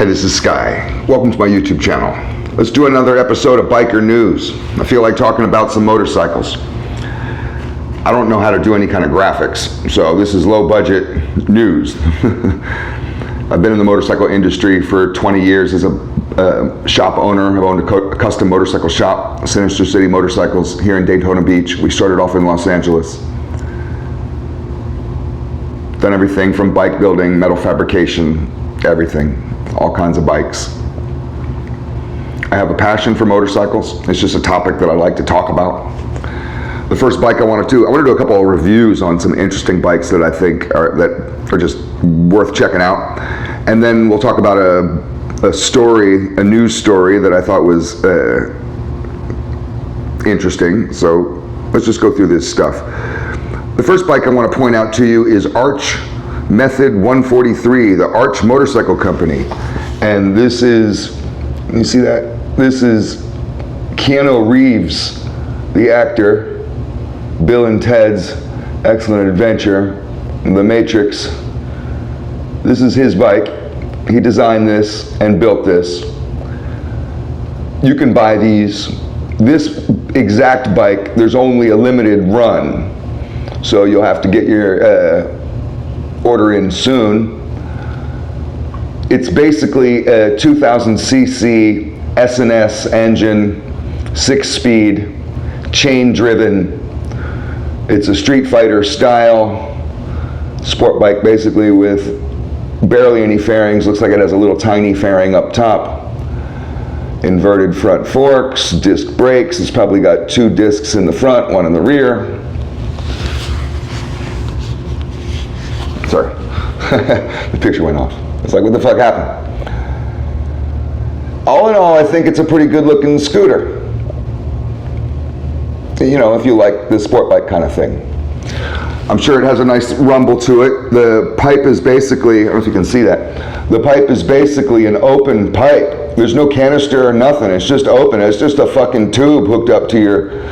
Hey, this is Sky. Welcome to my YouTube channel. Let's do another episode of Biker News. I feel like talking about some motorcycles. I don't know how to do any kind of graphics, so this is low budget news. I've been in the motorcycle industry for 20 years as a shop owner. I've owned a custom motorcycle shop, Sinister City Motorcycles, here in Daytona Beach. We started off in Los Angeles. Done everything from bike building, metal fabrication, everything, all kinds of bikes. I have a passion for motorcycles. It's just a topic that I like to talk about. The first bike I want to do a couple of reviews on some interesting bikes that I think are just worth checking out. And then we'll talk about a story, a news story that I thought was interesting. So let's just go through this stuff. The first bike I want to point out to you is Arch Method 143, the Arch Motorcycle Company. And this is, you see that? This is Keanu Reeves, the actor, Bill and Ted's Excellent Adventure, The Matrix. This is his bike. He designed this and built this. You can buy these. This exact bike, there's only a limited run. So you'll have to get your order in soon. It's basically a 2000cc S&S engine, 6-speed, chain-driven. It's a Street Fighter style sport bike, basically, with barely any fairings. Looks like it has a little tiny fairing up top. Inverted front forks, disc brakes. It's probably got 2 discs in the front, 1 in the rear. Sorry, the picture went off. It's like, what the fuck happened? All in all, I think it's a pretty good looking scooter. You know, if you like the sport bike kind of thing. I'm sure it has a nice rumble to it. The pipe is basically, I don't know if you can see that. The pipe is basically an open pipe. There's no canister or nothing. It's just open. It's just a fucking tube hooked up to your,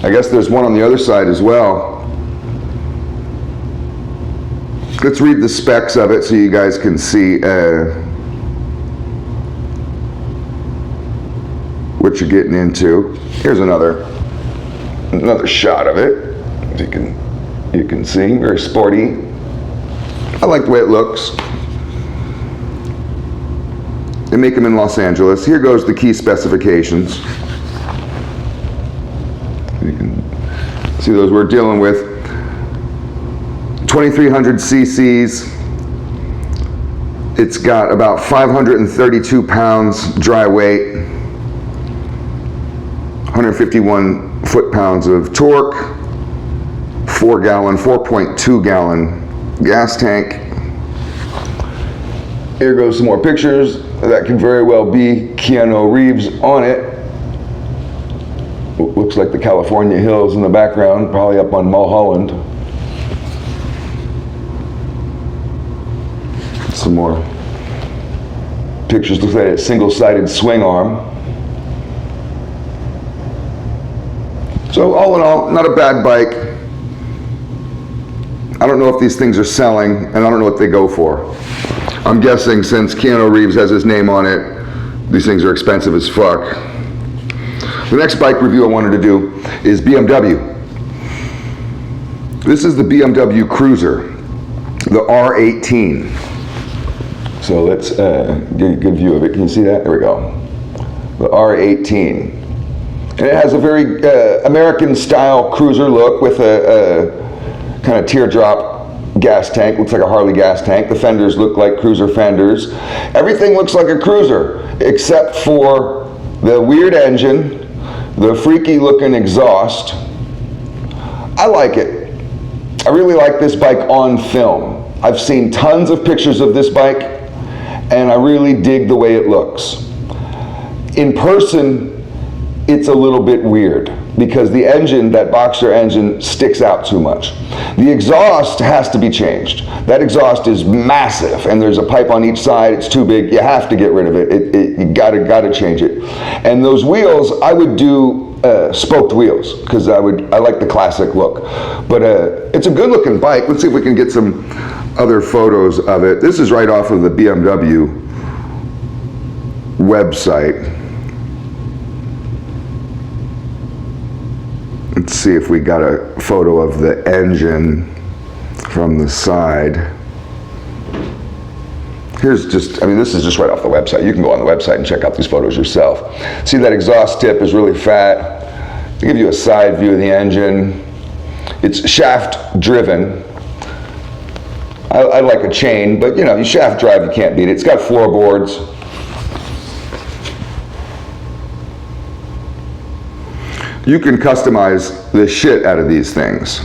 I guess there's one on the other side as well. Let's read the specs of it so you guys can see what you're getting into. Here's another shot of it. You can see, very sporty. I like the way it looks. They make them in Los Angeles. Here goes the key specifications. You can see those we're dealing with. 2300 cc's. It's got about 532 pounds dry weight, 151 foot-pounds of torque, 4.2 gallon gas tank. Here goes some more pictures. That could very well be Keanu Reeves on it. Looks like the California hills in the background, probably up on Mulholland. Some more pictures. Looks like a single-sided swing arm. So all in all, not a bad bike. I don't know if these things are selling, and I don't know what they go for. I'm guessing since Keanu Reeves has his name on it, these things are expensive as fuck. The next bike review I wanted to do is BMW. This is the BMW Cruiser, the R18. So let's get a good view of it. Can you see that? There we go. The R18. And it has a very American-style cruiser look with a kind of teardrop gas tank. Looks like a Harley gas tank. The fenders look like cruiser fenders. Everything looks like a cruiser except for the weird engine, the freaky-looking exhaust. I like it. I really like this bike on film. I've seen tons of pictures of this bike, and I really dig the way it looks. In person, it's a little bit weird because the engine, that Boxer engine, sticks out too much. The exhaust has to be changed. That exhaust is massive, and there's a pipe on each side. It's too big. You have to get rid of it. You gotta change it. And those wheels, I would do spoked wheels because I like the classic look. But it's a good-looking bike. Let's see if we can get some other photos of it. This is right off of the BMW website. Let's see if we got a photo of the engine from the side. Here's just, I mean, this is just right off the website. You can go on the website and check out these photos yourself. See, that exhaust tip is really fat. To give you a side view of the engine, it's shaft driven. I like a chain, but you know, you shaft drive, you can't beat it. It's got floorboards. You can customize the shit out of these things.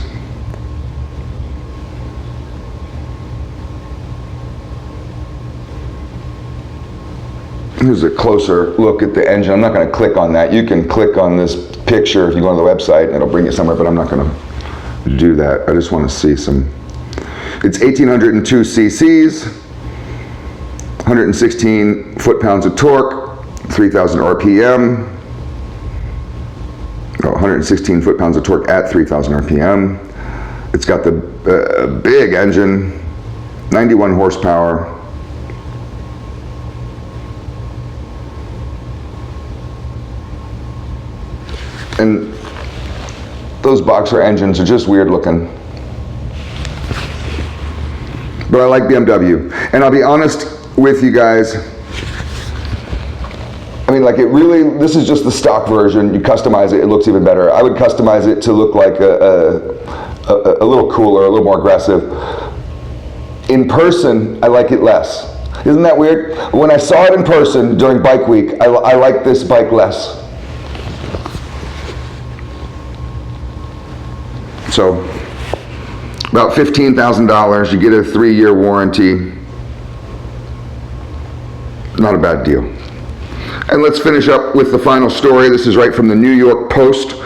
Here's a closer look at the engine. I'm not going to click on that. You can click on this picture if you go on the website and it'll bring you somewhere, but I'm not going to do that. I just want to see some. It's 1,802 cc's, 116 foot-pounds of torque, 3,000 RPM. 116 foot-pounds of torque at 3,000 RPM. It's got the big engine, 91 horsepower. And those boxer engines are just weird looking. But I like BMW. And I'll be honest with you guys, I mean, like, it really, this is just the stock version. You customize it, it looks even better. I would customize it to look like a little cooler, a little more aggressive. In person, I like it less. Isn't that weird? When I saw it in person during Bike Week, I like this bike less. So, about $15,000, you get a 3-year warranty. Not a bad deal. And let's finish up with the final story. This is right from the New York Post.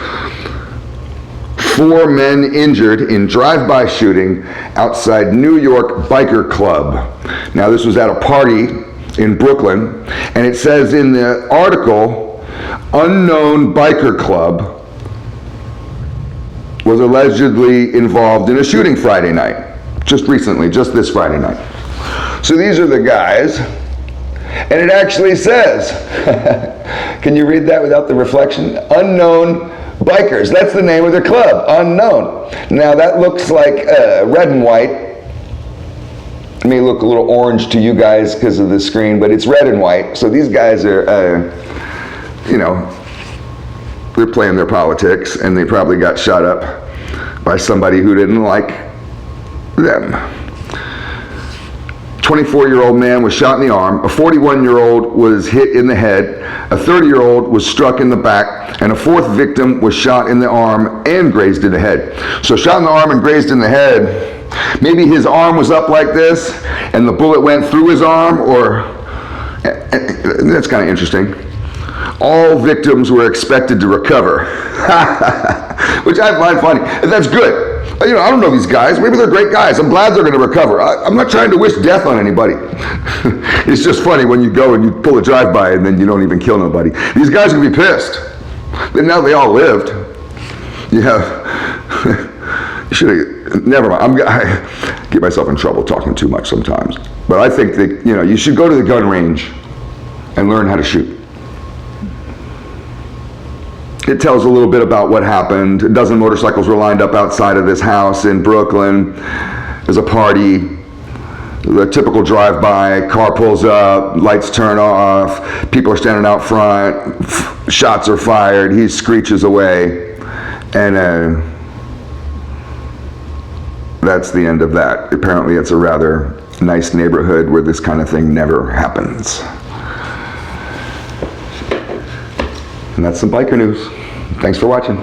4 men injured in drive-by shooting outside New York biker club. Now, this was at a party in Brooklyn, and it says in the article, unknown biker club was allegedly involved in a shooting Friday night, just recently, just this Friday night. So these are the guys, and it actually says, can you read that without the reflection? Unknown bikers, that's the name of their club, unknown. Now that looks like red and white. It may look a little orange to you guys because of the screen, but it's red and white. So these guys are, you know, they're playing their politics, and they probably got shot up by somebody who didn't like them. 24-year-old man was shot in the arm, a 41-year-old was hit in the head, a 30-year-old was struck in the back, and a 4th victim was shot in the arm and grazed in the head. So shot in the arm and grazed in the head, maybe his arm was up like this, and the bullet went through his arm, or, that's kind of interesting. All victims were expected to recover, which I find funny. And that's good. You know, I don't know these guys. Maybe they're great guys. I'm glad they're going to recover. I'm not trying to wish death on anybody. It's just funny when you go and you pull a drive-by and then you don't even kill nobody. These guys are going to be pissed. And now they all lived. Yeah. You should have, never mind. I get myself in trouble talking too much sometimes. But I think that, you know, you should go to the gun range and learn how to shoot. It tells a little bit about what happened. A dozen motorcycles were lined up outside of this house in Brooklyn. There's a party, the typical drive-by, car pulls up, lights turn off, people are standing out front, shots are fired, he screeches away, and that's the end of that. Apparently it's a rather nice neighborhood where this kind of thing never happens. And that's some biker news. Thanks for watching.